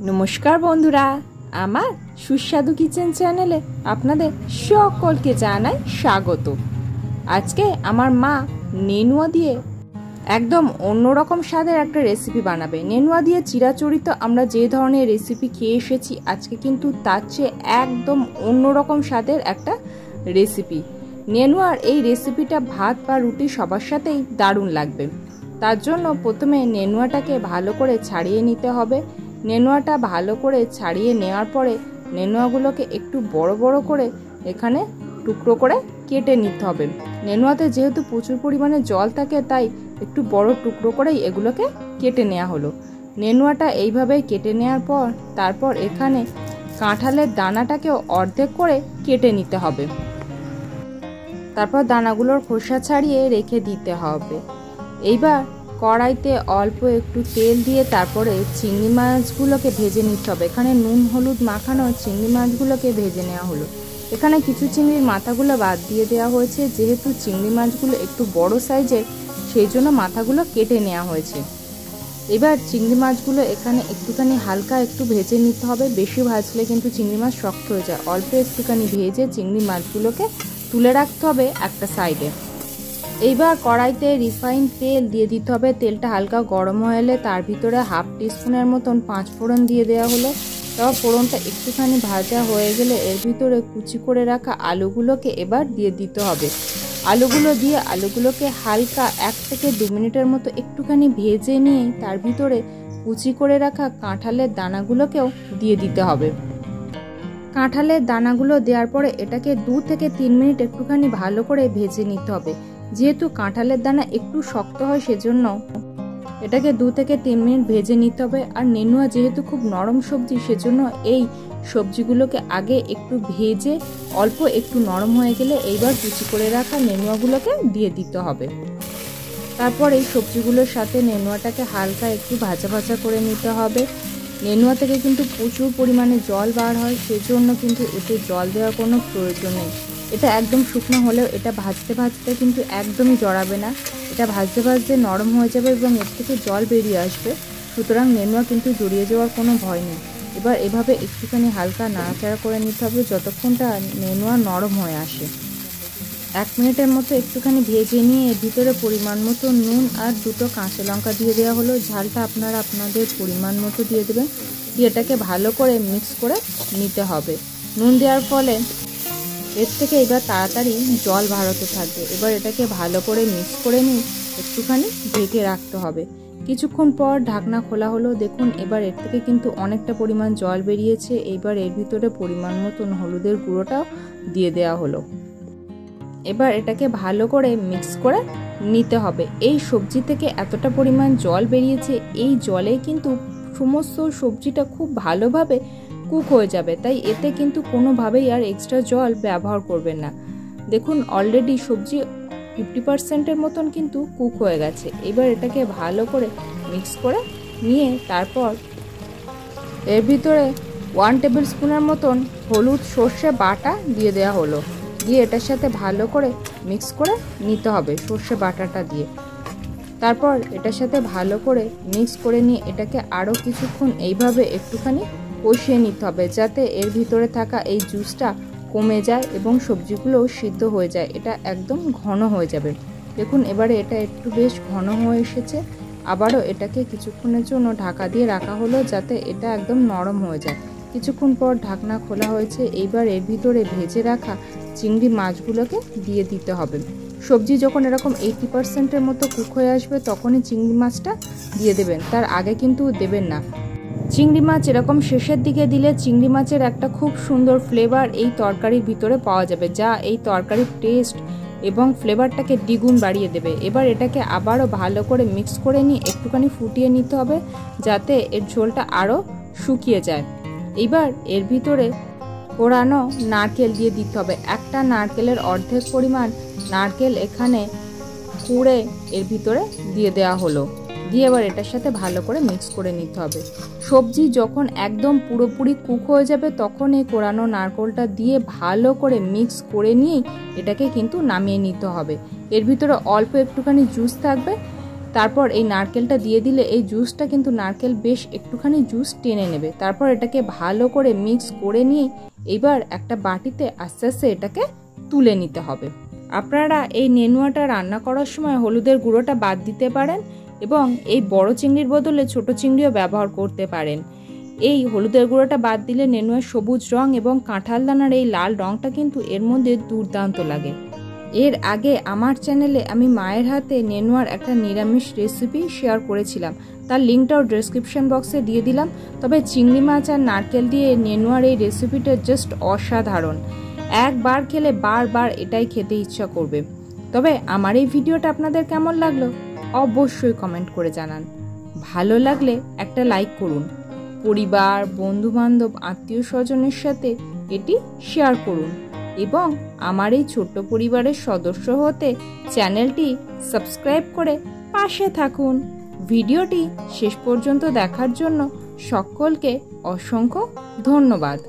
নমস্কার বন্ধুরা, আমার সুস্বাদু কিচেন চ্যানেলে আপনাদের সকলকে জানাই স্বাগত। আজকে আমার মা নেনুয়া দিয়ে একদম অন্যরকম স্বাদের একটা রেসিপি বানাবে। নেনুয়া দিয়ে চিরাচরিত আমরা যে ধরনের রেসিপি খেয়ে এসেছি, আজকে কিন্তু তার চেয়ে একদম অন্যরকম স্বাদের একটা রেসিপি। নেনুয়ার এই রেসিপিটা ভাত বা রুটি সবার সাথেই দারুণ লাগবে। তার জন্য প্রথমে নেনুয়াটাকে ভালো করে ছাড়িয়ে নিতে হবে। নেনুয়াটা ভালো করে ছাড়িয়ে নেওয়ার পরে নেনুয়াগুলোকে একটু বড় বড় করে এখানে টুকরো করে কেটে নিতে হবে। নেনুয়াতে যেহেতু প্রচুর পরিমাণে জল থাকে, তাই একটু বড় টুকরো করেই এগুলোকে কেটে নেওয়া হলো। নেনুয়াটা এইভাবেই কেটে নেওয়ার পর তারপর এখানে কাঁঠালের দানাটাকেও অর্ধেক করে কেটে নিতে হবে। তারপর দানাগুলোর খোসা ছাড়িয়ে রেখে দিতে হবে। এইবার কড়াইতে অল্প একটু তেল দিয়ে তারপরে চিংড়ি মাছগুলোকে ভেজে নিতে হবে। এখানে নুন হলুদ মাখানো চিংড়ি মাছগুলোকে ভেজে নেওয়া হলো। এখানে কিছু চিংড়ির মাথাগুলো বাদ দিয়ে দেওয়া হয়েছে, যেহেতু চিংড়ি মাছগুলো একটু বড় সাইজের, সেই জন্য মাথাগুলো কেটে নেওয়া হয়েছে। এবার চিংড়ি মাছগুলো এখানে একটুখানি হালকা একটু ভেজে নিতে হবে। বেশি ভাজলে কিন্তু চিংড়ি মাছ শক্ত হয়ে যায়। অল্প একটুখানি ভেজে চিংড়ি মাছগুলোকে তুলে রাখতে হবে একটা সাইডে। এইবার কড়াইতে রিফাইন তেল দিয়ে দিতে হবে। তেলটা হালকা গরম হয়ে এলে তার ভিতরে হাফ টিস্পুনের মতন 5 ফোড়ন দিয়ে দেওয়া হলো। তারপর ফোড়নটা একটুখানি ভাজা হয়ে গেলে এর ভিতরে কুচি করে রাখা আলুগুলোকে এবার দিয়ে দিতে হবে। আলুগুলো দিয়ে আলুগুলোকে হালকা 1 থেকে 2 মিনিটের মতো একটুখানি ভেজে নিয়ে তার ভিতরে কুচি করে রাখা কাঁঠালের দানাগুলোকেও দিয়ে দিতে হবে। কাঁঠালের দানাগুলো দেওয়ার পরে এটাকে 2 থেকে 3 মিনিট একটুখানি ভালো করে ভেজে নিতে হবে। যেহেতু কাঁঠালের দানা একটু শক্ত হয়, সেজন্য এটাকে 2 থেকে 3 মিনিট ভেজে নিতে হবে। আর নেনুয়া যেহেতু খুব নরম সবজি, সেজন্য এই সবজিগুলোকে আগে একটু ভেজে অল্প একটু নরম হয়ে গেলে এইবার কুচি করে রাখা নেনুয়াগুলোকে দিয়ে দিতে হবে। তারপর এই সবজিগুলোর সাথে নেনুয়াটাকে হালকা একটু ভাজা ভাজা করে নিতে হবে। নেনুয়া থেকে কিন্তু প্রচুর পরিমাণে জল বার হয়, সেজন্য কিন্তু এতে জল দেওয়ার কোনো প্রয়োজন নেই। এটা একদম শুকনো হলেও এটা ভাজতে ভাজতে কিন্তু একদমই জড়াবে না। এটা ভাজতে ভাজতে নরম হয়ে যাবে এবং এর থেকে জল বেরিয়ে আসবে। সুতরাং নেনুয়া কিন্তু জড়িয়ে যাওয়ার কোনো ভয় নেই। এবার এভাবে একটুখানি হালকা নাড়াচাড়া করে নিতে হবে যতক্ষণটা নেনুয়া নরম হয়ে আসে। 1 মিনিটের মতো একটুখানি ভেজে নিয়ে এর ভিতরে পরিমাণ মতো নুন আর 2টো কাঁচা লঙ্কা দিয়ে দেওয়া হলো। ঝালটা আপনারা আপনাদের পরিমাণ মতো দিয়ে দেবেন। দিয়ে এটাকে ভালো করে মিক্স করে নিতে হবে। নুন দেওয়ার ফলে এর থেকে এবার তাড়াতাড়ি জল বার হতে থাকবে। এবার এটাকে ভালো করে মিক্স করে নিয়ে একটুখানি ঢেকে রাখতে হবে। কিছুক্ষণ পর ঢাকনা খোলা হলো। দেখুন এবার এর থেকে কিন্তু অনেকটা পরিমাণ জল বেরিয়েছে। এবার এর ভিতরে পরিমাণ মতন হলুদের গুঁড়োটাও দিয়ে দেওয়া হলো। এবার এটাকে ভালো করে মিক্স করে নিতে হবে। এই সবজি থেকে এতটা পরিমাণ জল বেরিয়েছে, এই জলে কিন্তু সমস্ত সবজিটা খুব ভালোভাবে কুক হয়ে যাবে। তাই এতে কিন্তু কোনোভাবেই আর এক্সট্রা জল ব্যবহার করবেন না। দেখুন অলরেডি সবজি 50%-এর মতন কিন্তু কুক হয়ে গেছে। এবার এটাকে ভালো করে মিক্স করে নিয়ে তারপর এর ভিতরে 1 টেবিল স্পুনের মতন হলুদ সর্ষে বাটা দিয়ে দেওয়া হলো। দিয়ে এটার সাথে ভালো করে মিক্স করে নিতে হবে সর্ষে বাটাটা দিয়ে। তারপর এটার সাথে ভালো করে মিক্স করে নিয়ে এটাকে আরও কিছুক্ষণ এইভাবে একটুখানি কষিয়ে নিতে হবে, যাতে এর ভিতরে থাকা এই জুসটা কমে যায় এবং সবজিগুলোও সিদ্ধ হয়ে যায়। এটা একদম ঘন হয়ে যাবে। দেখুন এবারে এটা একটু বেশ ঘন হয়ে এসেছে। আবারও এটাকে কিছুক্ষণের জন্য ঢাকা দিয়ে রাখা হলো, যাতে এটা একদম নরম হয়ে যায়। কিছুক্ষণ পর ঢাকনা খোলা হয়েছে। এইবার এর ভিতরে ভেজে রাখা চিংড়ি মাছগুলোকে দিয়ে দিতে হবে। সবজি যখন এরকম 80%-এর মতো কুক হয়ে আসবে, তখনই চিংড়ি মাছটা দিয়ে দেবেন, তার আগে কিন্তু দেবেন না। চিংড়ি মাছ এরকম শেষের দিকে দিলে চিংড়ি মাছের একটা খুব সুন্দর ফ্লেভার এই তরকারির ভিতরে পাওয়া যাবে, যা এই তরকারির টেস্ট এবং ফ্লেভারটাকে দ্বিগুণ বাড়িয়ে দেবে। এবার এটাকে আবারও ভালো করে মিক্স করে নিয়ে একটুখানি ফুটিয়ে নিতে হবে, যাতে এর ঝোলটা আরও শুকিয়ে যায়। এবার এর ভিতরে কোরানো নারকেল দিয়ে দিতে হবে। একটা নারকেলের অর্ধেক পরিমাণ নারকেল এখানে কুড়ে এর ভিতরে দিয়ে দেওয়া হলো। দিয়ে এবার এটার সাথে ভালো করে মিক্স করে নিতে হবে। সবজি যখন একদম পুরোপুরি কুক হয়ে যাবে, তখন এই কোরানো নারকেলটা দিয়ে ভালো করে মিক্স করে নিয়েই এটাকে কিন্তু নামিয়ে নিতে হবে। এর ভিতরে অল্প একটুখানি জুস থাকবে। তারপর এই নারকেলটা দিয়ে দিলে এই জুসটা কিন্তু নারকেল বেশ একটুখানি জুস টেনে নেবে। তারপর এটাকে ভালো করে মিক্স করে নিয়ে এবার একটা বাটিতে আস্তে আস্তে এটাকে তুলে নিতে হবে। আপনারা এই নেনুয়াটা রান্না করার সময় হলুদের গুঁড়োটা বাদ দিতে পারেন এবং এই বড় চিংড়ির বদলে ছোট চিংড়িও ব্যবহার করতে পারেন। এই হলুদের গুঁড়োটা বাদ দিলে নেনুয়ার সবুজ রং এবং কাঁঠাল দানার এই লাল রংটা কিন্তু এর মধ্যে দুর্দান্ত লাগে। এর আগে আমার চ্যানেলে আমি মায়ের হাতে নেনুয়ার একটা নিরামিষ রেসিপি শেয়ার করেছিলাম, তার লিঙ্কটাও ডেসক্রিপশন বক্সে দিয়ে দিলাম। তবে চিংড়ি মাছ আর নারকেল দিয়ে নেনুয়ার এই রেসিপিটা জাস্ট অসাধারণ। একবার খেলে বারবার এটাই খেতে ইচ্ছা করবে। তবে আমার এই ভিডিওটা আপনাদের কেমন লাগলো অবশ্যই কমেন্ট করে জানান। ভালো লাগলে একটা লাইক করুন, পরিবার, বন্ধুবান্ধব, আত্মীয় স্বজনের সাথে এটি শেয়ার করুন এবং আমার এই ছোট্ট পরিবারের সদস্য হতে চ্যানেলটি সাবস্ক্রাইব করে পাশে থাকুন। ভিডিওটি শেষ পর্যন্ত দেখার জন্য সকলকে অসংখ্য ধন্যবাদ।